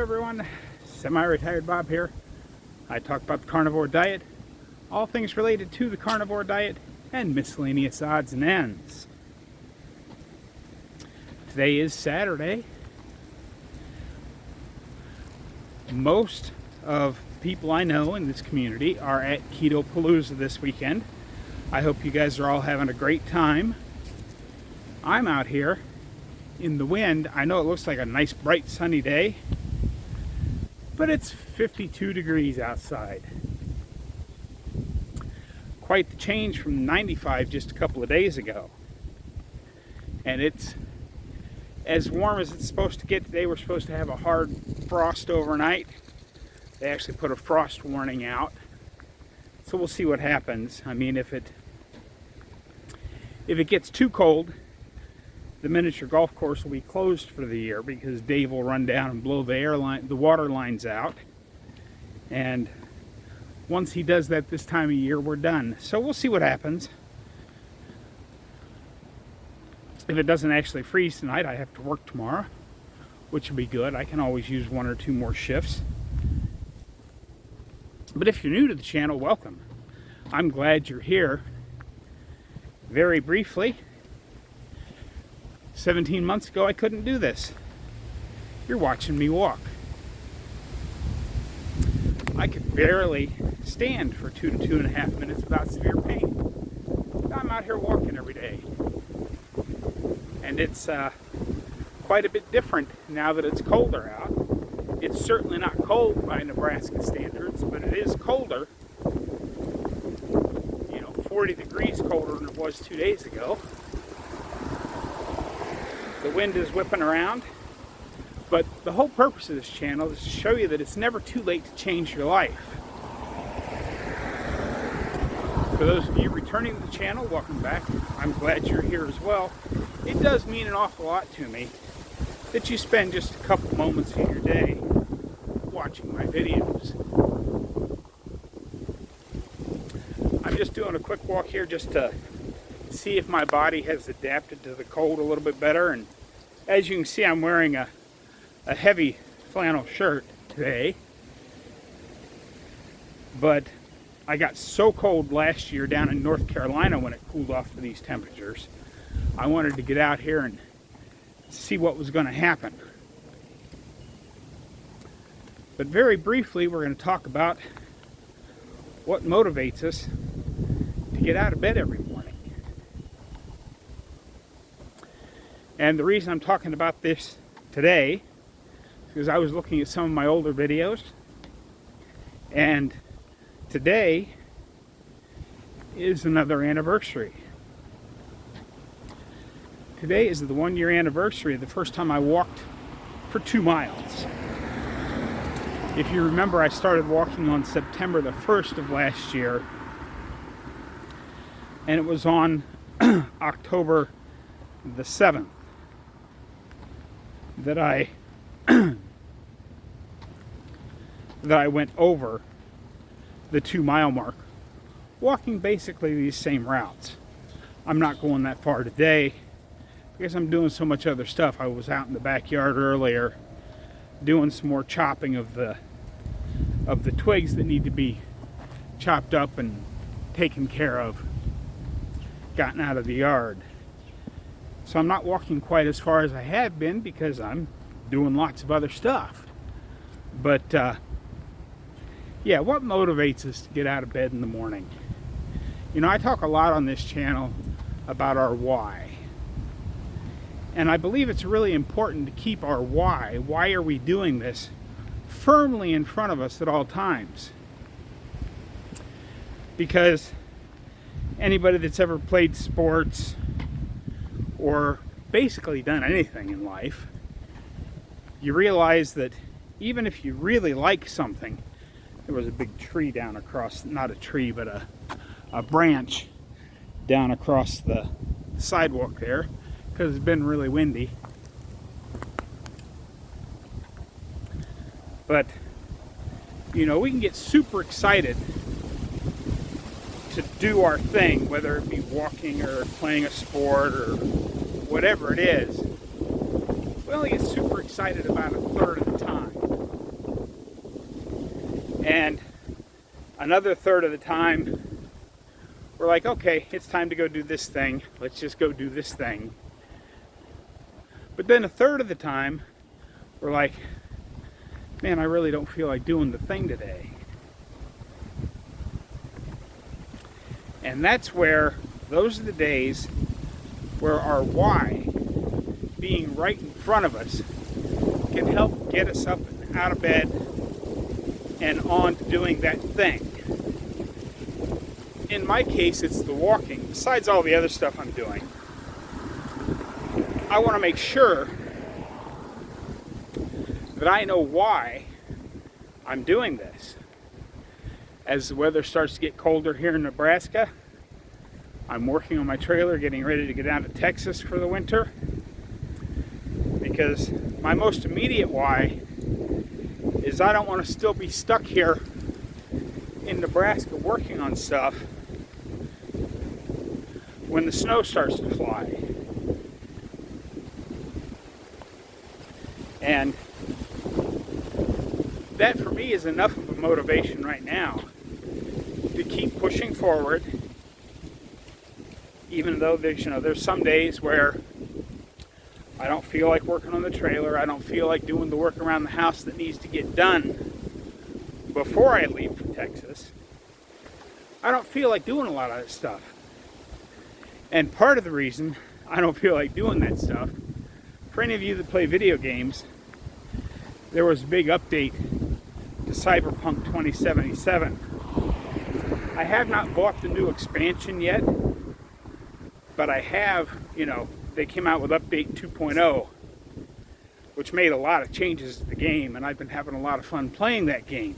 everyone, semi-retired Bob here. I talk about the carnivore diet, all things related to the carnivore diet, and miscellaneous odds and ends. Today is Saturday. Most of the people I know in this community are at Keto Palooza this weekend. I hope you guys are all having a great time. I'm out here in the wind. I know it looks like a nice bright sunny day, but it's 52 degrees outside. Quite the change from 95 just a couple of days ago. And it's as warm as it's supposed to get today. We're supposed to have a hard frost overnight. They actually put a frost warning out. So we'll see what happens. I mean, if it gets too cold, the miniature golf course will be closed for the year because Dave will run down and blow the water lines out. And once he does that this time of year, we're done. So we'll see what happens. If it doesn't actually freeze tonight, I have to work tomorrow, which will be good. I can always use one or two more shifts. But if you're new to the channel, welcome. I'm glad you're here. Very briefly, 17 months ago, I couldn't do this. You're watching me walk. I could barely stand for 2 to 2.5 minutes without severe pain. I'm out here walking every day. And it's quite a bit different now that it's colder out. It's certainly not cold by Nebraska standards, but it is colder. 40 degrees colder than it was 2 days ago. The wind is whipping around, but the whole purpose of this channel is to show you that it's never too late to change your life. For those of you returning to the channel, welcome back. I'm glad you're here as well. It does mean an awful lot to me that you spend just a couple moments of your day watching my videos. I'm just doing a quick walk here just to see if my body has adapted to the cold a little bit better. And as you can see, I'm wearing a heavy flannel shirt today. But I got so cold last year down in North Carolina when it cooled off to these temperatures. I wanted to get out here and see what was going to happen. But very briefly, we're going to talk about what motivates us to get out of bed every morning. And the reason I'm talking about this today is because I was looking at some of my older videos, and today is another anniversary. Today is the 1-year anniversary of the first time I walked for 2 miles. If you remember, I started walking on September the 1st of last year, and it was on October the 7th that I went over the 2-mile mark, walking basically these same routes. I'm not going that far today because I'm doing so much other stuff. I was out in the backyard earlier doing some more chopping of the twigs that need to be chopped up and taken care of, gotten out of the yard. So I'm not walking quite as far as I have been because I'm doing lots of other stuff. But yeah, what motivates us to get out of bed in the morning? I talk a lot on this channel about our why. And I believe it's really important to keep our why are we doing this, firmly in front of us at all times. Because anybody that's ever played sports or basically done anything in life, you realize that even if you really like something, there was a big tree down across, not a tree, but a branch down across the sidewalk there, because it's been really windy. But, we can get super excited to do our thing, whether it be walking or playing a sport or whatever it is. We only get super excited about a third of the time. And another third of the time, we're like, okay, it's time to go do this thing. Let's just go do this thing. But then a third of the time, we're like, man, I really don't feel like doing the thing today. And that's where, those are the days where our why, being right in front of us, can help get us up and out of bed and on to doing that thing. In my case, it's the walking. Besides all the other stuff I'm doing, I want to make sure that I know why I'm doing this. As the weather starts to get colder here in Nebraska, I'm working on my trailer, getting ready to go down to Texas for the winter. Because my most immediate why is I don't want to still be stuck here in Nebraska working on stuff when the snow starts to fly. And that for me is enough of a motivation right now to keep pushing forward, even though there's some days where I don't feel like working on the trailer. I don't feel like doing the work around the house that needs to get done before I leave for Texas. I don't feel like doing a lot of that stuff. And part of the reason I don't feel like doing that stuff, for any of you that play video games, there was a big update to Cyberpunk 2077. I have not bought the new expansion yet, but I have, they came out with update 2.0, which made a lot of changes to the game, and I've been having a lot of fun playing that game.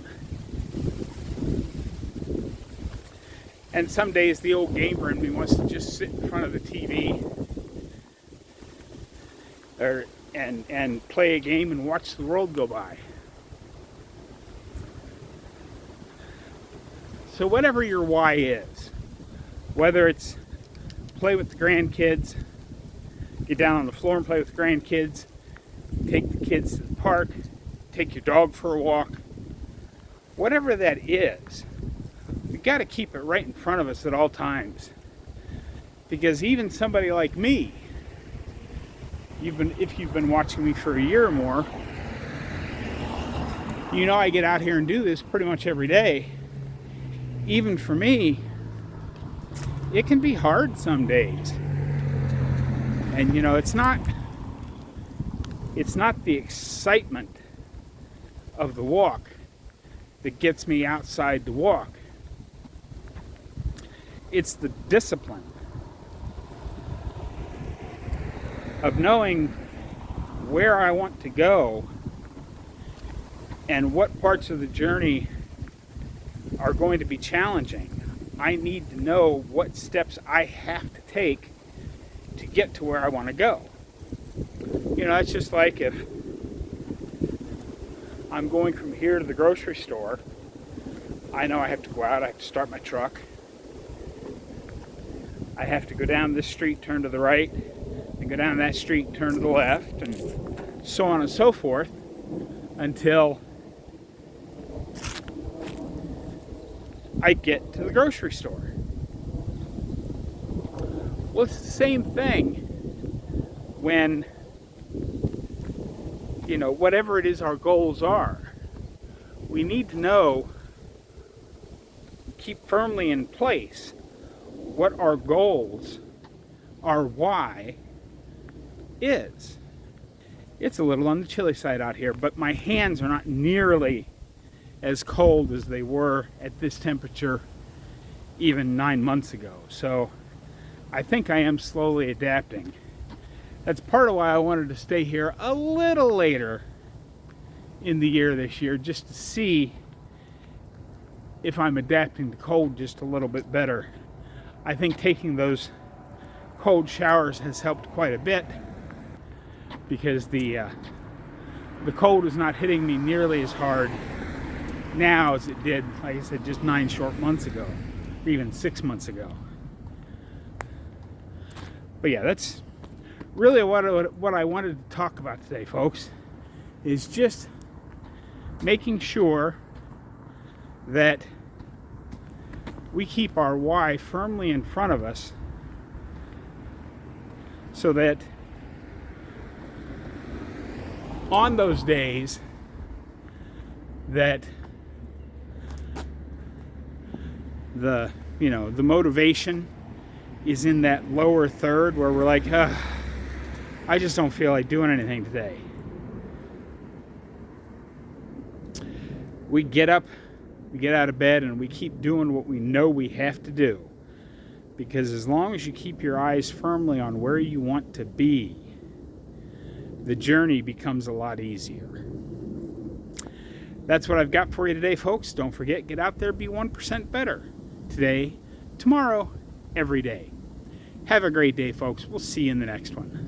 And some days the old gamer in me wants to just sit in front of the TV and play a game and watch the world go by. So whatever your why is, whether it's play with the grandkids, get down on the floor and play with the grandkids, take the kids to the park, take your dog for a walk, whatever that is, we got to keep it right in front of us at all times. Because even somebody like me, if you've been watching me for a year or more, I get out here and do this pretty much every day. Even for me, it can be hard some days. And it's not the excitement of the walk that gets me outside to walk. It's the discipline of knowing where I want to go and what parts of the journey are going to be challenging. I need to know what steps I have to take to get to where I want to go. It's just like if I'm going from here to the grocery store, I know I have to go out, I have to start my truck, I have to go down this street, turn to the right, and go down that street, turn to the left, and so on and so forth until I get to the grocery store. Well, it's the same thing when, whatever it is our goals are, we need to know, keep firmly in place what our goals, our why is. It's a little on the chilly side out here, but my hands are not nearly as cold as they were at this temperature even 9 months ago. So I think I am slowly adapting. That's part of why I wanted to stay here a little later in the year this year, just to see if I'm adapting to cold just a little bit better. I think taking those cold showers has helped quite a bit, because the cold is not hitting me nearly as hard now as it did, like I said, just 9 short months ago, or even 6 months ago. But yeah, that's really what I wanted to talk about today, folks, is just making sure that we keep our why firmly in front of us, so that on those days that the motivation is in that lower third where we're like, I just don't feel like doing anything today, we get up, we get out of bed, and we keep doing what we know we have to do. Because as long as you keep your eyes firmly on where you want to be, the journey becomes a lot easier. That's what I've got for you today, folks. Don't forget, get out there, be 1% better. Today, tomorrow, every day. Have a great day, folks. We'll see you in the next one.